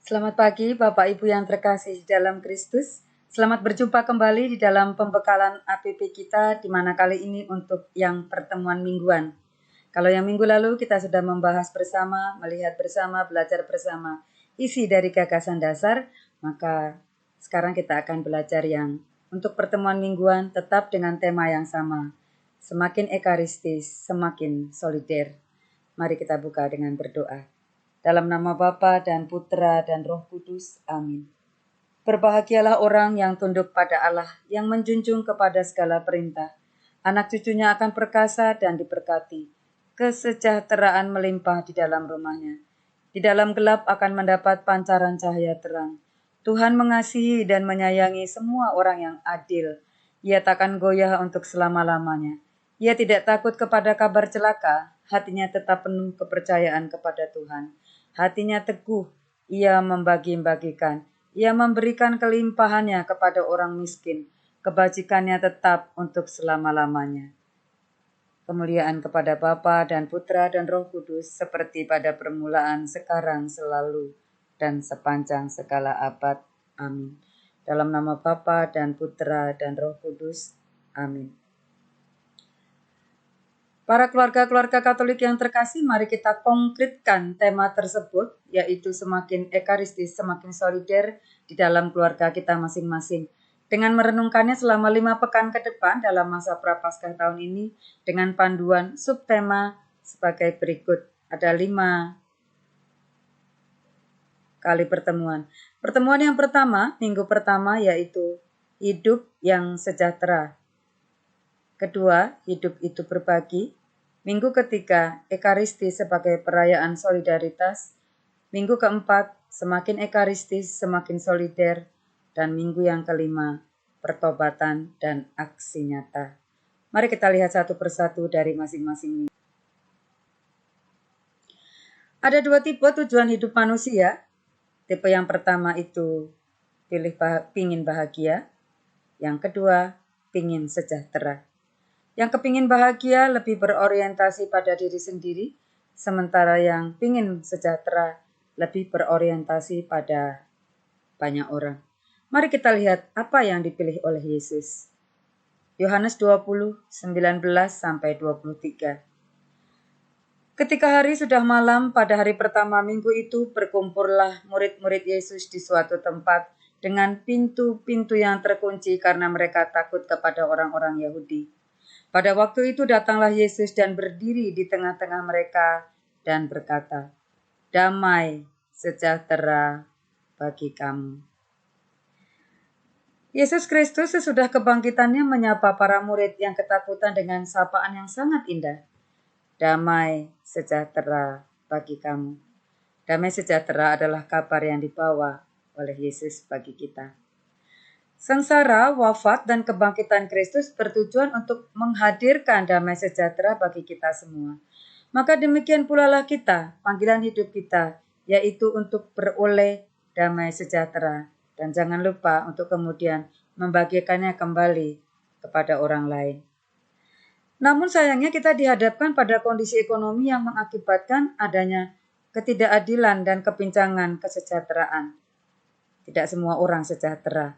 Selamat pagi Bapak Ibu yang terkasih di dalam Kristus. Selamat berjumpa kembali di dalam pembekalan APP kita, di mana kali ini untuk yang pertemuan mingguan. Kalau yang minggu lalu kita sudah membahas bersama, melihat bersama, belajar bersama isi dari gagasan dasar, maka sekarang kita akan belajar yang untuk pertemuan mingguan tetap dengan tema yang sama. Semakin ekaristis, semakin solider. Mari kita buka dengan berdoa. Dalam nama Bapa dan Putra dan Roh Kudus. Amin. Berbahagialah orang yang tunduk pada Allah, yang menjunjung kepada segala perintah. Anak cucunya akan perkasa dan diberkati. Kesejahteraan melimpah di dalam rumahnya. Di dalam gelap akan mendapat pancaran cahaya terang. Tuhan mengasihi dan menyayangi semua orang yang adil. Ia takkan goyah untuk selama-lamanya. Ia tidak takut kepada kabar celaka. Hatinya tetap penuh kepercayaan kepada Tuhan. Hatinya teguh, ia membagi-bagikan. Ia memberikan kelimpahannya kepada orang miskin. Kebajikannya tetap untuk selama-lamanya. Kemuliaan kepada Bapa dan Putra dan Roh Kudus, seperti pada permulaan, sekarang, selalu, dan sepanjang segala abad. Amin. Dalam nama Bapa dan Putra dan Roh Kudus. Amin. Para keluarga-keluarga Katolik yang terkasih, mari kita konkretkan tema tersebut, yaitu semakin ekaristis, semakin solider di dalam keluarga kita masing-masing. Dengan merenungkannya selama 5 pekan ke depan dalam masa Prapaskah tahun ini, dengan panduan subtema sebagai berikut. Ada 5 kali pertemuan. Pertemuan yang pertama, minggu pertama, yaitu hidup yang sejahtera. Kedua, hidup itu berbagi. Minggu ketiga, Ekaristi sebagai perayaan solidaritas. Minggu keempat, semakin ekaristis, semakin solider. Dan minggu yang kelima, pertobatan dan aksi nyata. Mari kita lihat satu persatu dari masing-masing minggu. Ada 2 tipe tujuan hidup manusia. Tipe yang pertama itu pingin bahagia. Yang kedua, pingin sejahtera. Yang kepingin bahagia lebih berorientasi pada diri sendiri, sementara yang pingin sejahtera lebih berorientasi pada banyak orang. Mari kita lihat apa yang dipilih oleh Yesus. Yohanes 20, 19-23. Ketika hari sudah malam, pada hari pertama minggu itu berkumpullah murid-murid Yesus di suatu tempat dengan pintu-pintu yang terkunci karena mereka takut kepada orang-orang Yahudi. Pada waktu itu datanglah Yesus dan berdiri di tengah-tengah mereka dan berkata, "Damai sejahtera bagi kamu." Yesus Kristus sesudah kebangkitannya menyapa para murid yang ketakutan dengan sapaan yang sangat indah. Damai sejahtera bagi kamu. Damai sejahtera adalah kabar yang dibawa oleh Yesus bagi kita. Sengsara, wafat, dan kebangkitan Kristus bertujuan untuk menghadirkan damai sejahtera bagi kita semua. Maka demikian pula lah kita, panggilan hidup kita, yaitu untuk beroleh damai sejahtera. Dan jangan lupa untuk kemudian membagikannya kembali kepada orang lain. Namun sayangnya kita dihadapkan pada kondisi ekonomi yang mengakibatkan adanya ketidakadilan dan kepincangan kesejahteraan. Tidak semua orang sejahtera.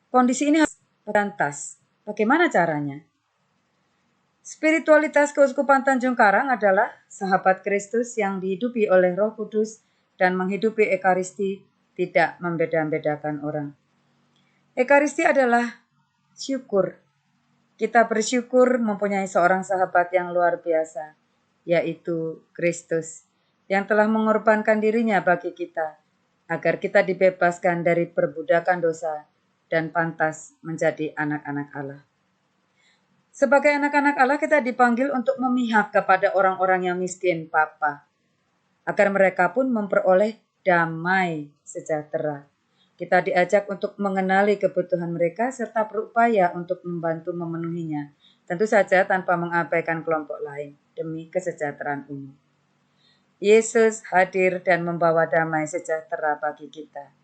Kondisi ini harus berantas. Bagaimana caranya? Spiritualitas Keuskupan Tanjung Karang adalah sahabat Kristus yang dihidupi oleh Roh Kudus dan menghidupi Ekaristi, tidak membeda-bedakan orang. Ekaristi adalah syukur. Kita bersyukur mempunyai seorang sahabat yang luar biasa, yaitu Kristus, yang telah mengorbankan dirinya bagi kita, agar kita dibebaskan dari perbudakan dosa dan pantas menjadi anak-anak Allah. Sebagai anak-anak Allah, kita dipanggil untuk memihak kepada orang-orang yang miskin, Papa, agar mereka pun memperoleh damai sejahtera. Kita diajak untuk mengenali kebutuhan mereka serta berupaya untuk membantu memenuhinya, tentu saja tanpa mengabaikan kelompok lain demi kesejahteraan umum. Yesus hadir dan membawa damai sejahtera bagi kita.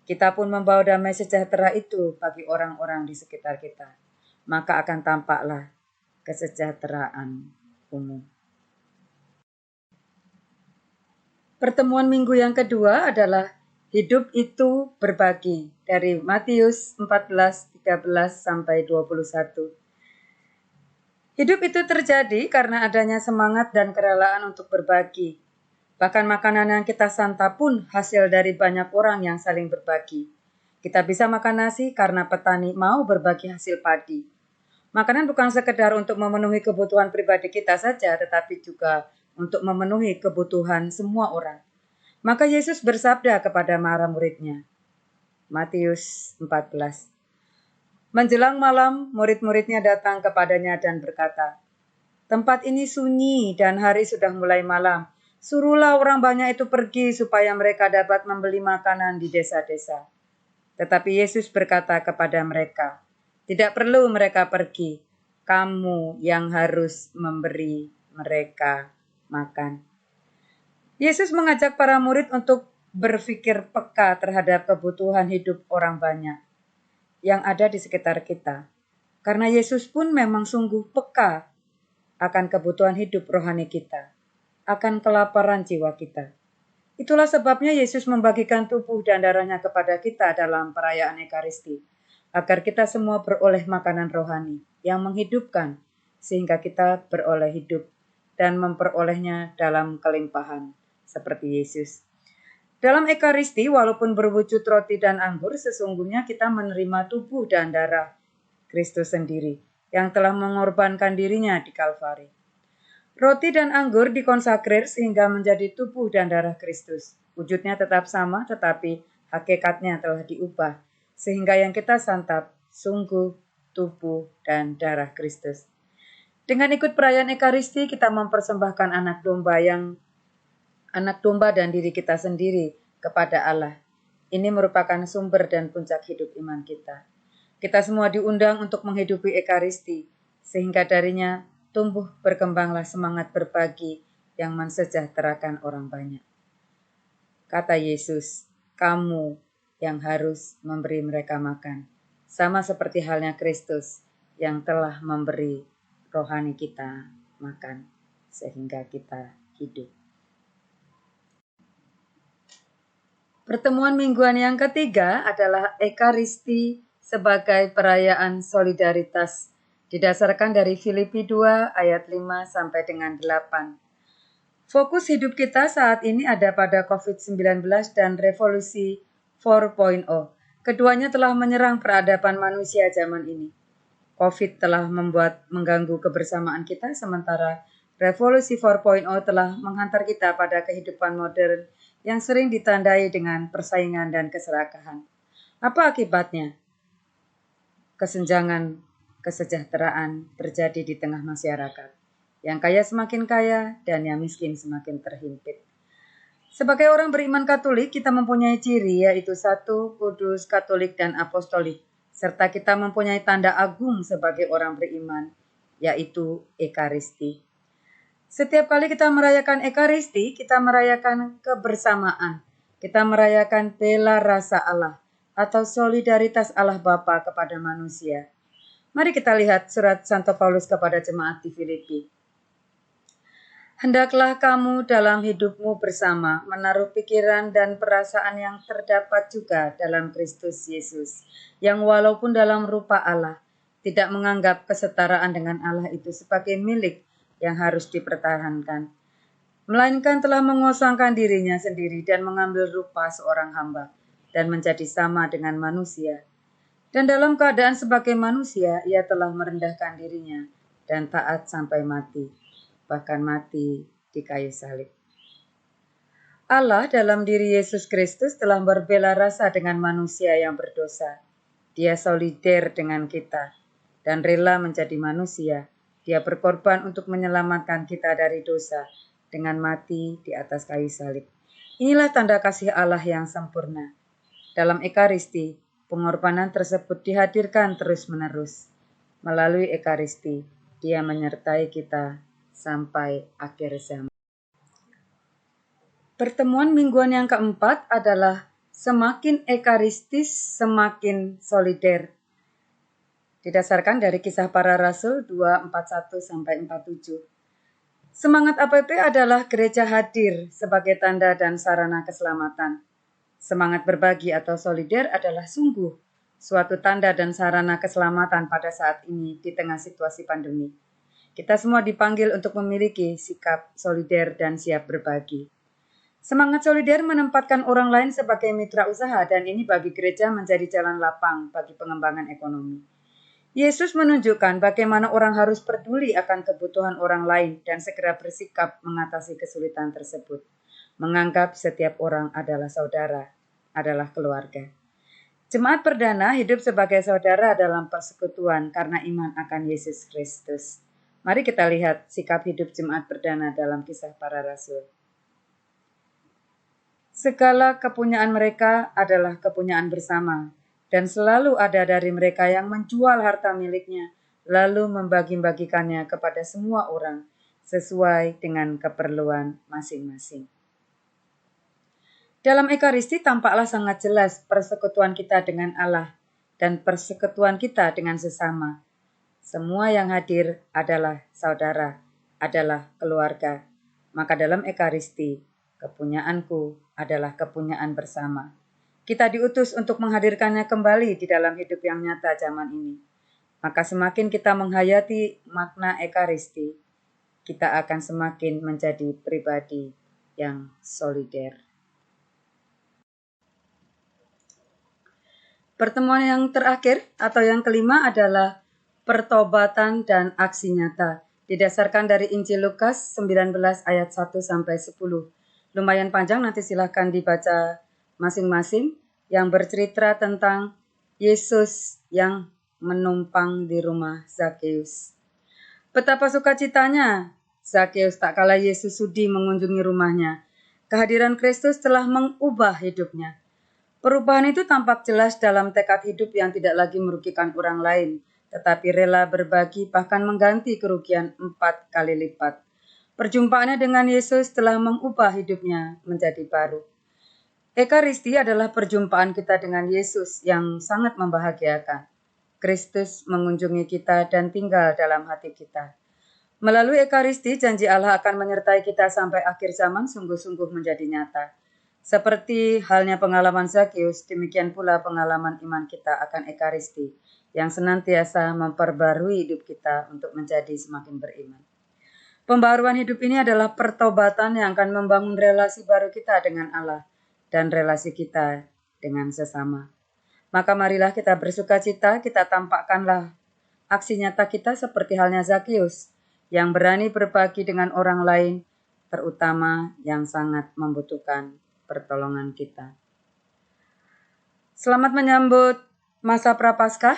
Kita pun membawa damai sejahtera itu bagi orang-orang di sekitar kita. Maka akan tampaklah kesejahteraan umum. Pertemuan minggu yang kedua adalah Hidup itu berbagi, dari Matius 14:13-21. Hidup itu terjadi karena adanya semangat dan kerelaan untuk berbagi. Bahkan makanan yang kita santap pun hasil dari banyak orang yang saling berbagi. Kita bisa makan nasi karena petani mau berbagi hasil padi. Makanan bukan sekedar untuk memenuhi kebutuhan pribadi kita saja, tetapi juga untuk memenuhi kebutuhan semua orang. Maka Yesus bersabda kepada para muridnya, Matius 14. Menjelang malam, murid-muridnya datang kepadanya dan berkata, tempat ini sunyi dan hari sudah mulai malam. Suruhlah orang banyak itu pergi supaya mereka dapat membeli makanan di desa-desa. Tetapi Yesus berkata kepada mereka, tidak perlu mereka pergi. Kamu yang harus memberi mereka makan. Yesus mengajak para murid untuk berpikir peka terhadap kebutuhan hidup orang banyak yang ada di sekitar kita. Karena Yesus pun memang sungguh peka akan kebutuhan hidup rohani kita, akan kelaparan jiwa kita. Itulah sebabnya Yesus membagikan tubuh dan darahnya kepada kita dalam perayaan Ekaristi, agar kita semua beroleh makanan rohani yang menghidupkan, sehingga kita beroleh hidup dan memperolehnya dalam kelimpahan, seperti Yesus. Dalam Ekaristi, walaupun berwujud roti dan anggur, sesungguhnya kita menerima tubuh dan darah Kristus sendiri, yang telah mengorbankan dirinya di Kalvari. Roti dan anggur dikonsakrir sehingga menjadi tubuh dan darah Kristus. Wujudnya tetap sama, tetapi hakikatnya telah diubah, sehingga yang kita santap sungguh tubuh dan darah Kristus. Dengan ikut perayaan Ekaristi, kita mempersembahkan anak domba dan diri kita sendiri kepada Allah. Ini merupakan sumber dan puncak hidup iman kita. Kita semua diundang untuk menghidupi Ekaristi, sehingga darinya tumbuh berkembanglah semangat berbagi yang mensejahterakan orang banyak. Kata Yesus, kamu yang harus memberi mereka makan, sama seperti halnya Kristus yang telah memberi rohani kita makan, sehingga kita hidup. Pertemuan mingguan yang ketiga adalah Ekaristi sebagai perayaan solidaritas, didasarkan dari Filipi 2 ayat 5 sampai dengan 8. Fokus hidup kita saat ini ada pada COVID-19 dan revolusi 4.0. Keduanya telah menyerang peradaban manusia zaman ini. COVID telah mengganggu kebersamaan kita, sementara revolusi 4.0 telah menghantar kita pada kehidupan modern yang sering ditandai dengan persaingan dan keserakahan. Apa akibatnya? Kesenjangan kesejahteraan terjadi di tengah masyarakat. Yang kaya semakin kaya dan yang miskin semakin terhimpit. Sebagai orang beriman Katolik, kita mempunyai ciri, yaitu 1, kudus, katolik, dan apostolik. Serta kita mempunyai tanda agung sebagai orang beriman, yaitu Ekaristi. Setiap kali kita merayakan Ekaristi, kita merayakan kebersamaan. Kita merayakan bela rasa Allah atau solidaritas Allah Bapa kepada manusia. Mari kita lihat surat Santo Paulus kepada jemaat di Filipi. Hendaklah kamu dalam hidupmu bersama menaruh pikiran dan perasaan yang terdapat juga dalam Kristus Yesus, yang walaupun dalam rupa Allah, tidak menganggap kesetaraan dengan Allah itu sebagai milik yang harus dipertahankan, melainkan telah mengosongkan dirinya sendiri dan mengambil rupa seorang hamba dan menjadi sama dengan manusia. Dan dalam keadaan sebagai manusia, ia telah merendahkan dirinya dan taat sampai mati, bahkan mati di kayu salib. Allah dalam diri Yesus Kristus telah berbela rasa dengan manusia yang berdosa. Dia solider dengan kita dan rela menjadi manusia. Dia berkorban untuk menyelamatkan kita dari dosa dengan mati di atas kayu salib. Inilah tanda kasih Allah yang sempurna. Dalam Ekaristi, pengorbanan tersebut dihadirkan terus-menerus. Melalui Ekaristi, Dia menyertai kita sampai akhir zaman. Pertemuan mingguan yang keempat adalah semakin ekaristis, semakin solider. Didasarkan dari Kisah Para Rasul 2:41-47. Semangat APP adalah gereja hadir sebagai tanda dan sarana keselamatan. Semangat berbagi atau solider adalah sungguh suatu tanda dan sarana keselamatan pada saat ini di tengah situasi pandemi. Kita semua dipanggil untuk memiliki sikap solider dan siap berbagi. Semangat solider menempatkan orang lain sebagai mitra usaha dan ini bagi gereja menjadi jalan lapang bagi pengembangan ekonomi. Yesus menunjukkan bagaimana orang harus peduli akan kebutuhan orang lain dan segera bersikap mengatasi kesulitan tersebut. Menganggap setiap orang adalah saudara, adalah keluarga. Jemaat perdana hidup sebagai saudara dalam persekutuan karena iman akan Yesus Kristus. Mari kita lihat sikap hidup jemaat perdana dalam Kisah Para Rasul. Segala kepunyaan mereka adalah kepunyaan bersama, dan selalu ada dari mereka yang menjual harta miliknya, lalu membagi-bagikannya kepada semua orang, sesuai dengan keperluan masing-masing. Dalam Ekaristi tampaklah sangat jelas persekutuan kita dengan Allah dan persekutuan kita dengan sesama. Semua yang hadir adalah saudara, adalah keluarga. Maka dalam Ekaristi, kepunyaanku adalah kepunyaan bersama. Kita diutus untuk menghadirkannya kembali di dalam hidup yang nyata zaman ini. Maka semakin kita menghayati makna Ekaristi, kita akan semakin menjadi pribadi yang solider. Pertemuan yang terakhir atau yang kelima adalah pertobatan dan aksi nyata. Didasarkan dari Injil Lukas 19 ayat 1-10. Lumayan panjang, nanti silahkan dibaca masing-masing, yang bercerita tentang Yesus yang menumpang di rumah Zakeus. Betapa sukacitanya Zakeus tak kala Yesus sudi mengunjungi rumahnya. Kehadiran Kristus telah mengubah hidupnya. Perubahan itu tampak jelas dalam tekad hidup yang tidak lagi merugikan orang lain, tetapi rela berbagi bahkan mengganti kerugian 4 kali lipat. Perjumpaannya dengan Yesus telah mengubah hidupnya menjadi baru. Ekaristi adalah perjumpaan kita dengan Yesus yang sangat membahagiakan. Kristus mengunjungi kita dan tinggal dalam hati kita. Melalui Ekaristi, janji Allah akan menyertai kita sampai akhir zaman sungguh-sungguh menjadi nyata. Seperti halnya pengalaman Zakeus, demikian pula pengalaman iman kita akan Ekaristi yang senantiasa memperbarui hidup kita untuk menjadi semakin beriman. Pembaruan hidup ini adalah pertobatan yang akan membangun relasi baru kita dengan Allah dan relasi kita dengan sesama. Maka marilah kita bersukacita, kita tampakkanlah aksi nyata kita seperti halnya Zakeus yang berani berbagi dengan orang lain, terutama yang sangat membutuhkan pertolongan kita. Selamat menyambut masa Prapaskah.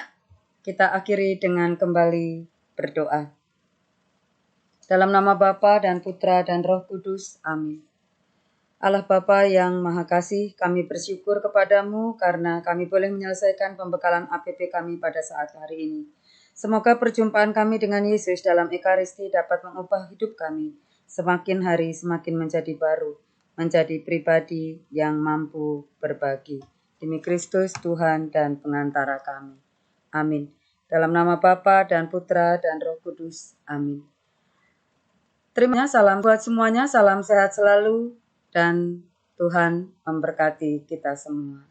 Kita akhiri dengan kembali berdoa. Dalam nama Bapa dan Putra dan Roh Kudus. Amin. Allah Bapa yang Maha Kasih, kami bersyukur kepadamu karena kami boleh menyelesaikan pembekalan APP kami pada saat hari ini. Semoga perjumpaan kami dengan Yesus dalam Ekaristi dapat mengubah hidup kami, semakin hari semakin menjadi baru, menjadi pribadi yang mampu berbagi. Demi Kristus Tuhan dan pengantara kami. Amin. Dalam nama Bapa dan Putra dan Roh Kudus. Amin. Terima kasih, salam buat semuanya, salam sehat selalu, dan Tuhan memberkati kita semua.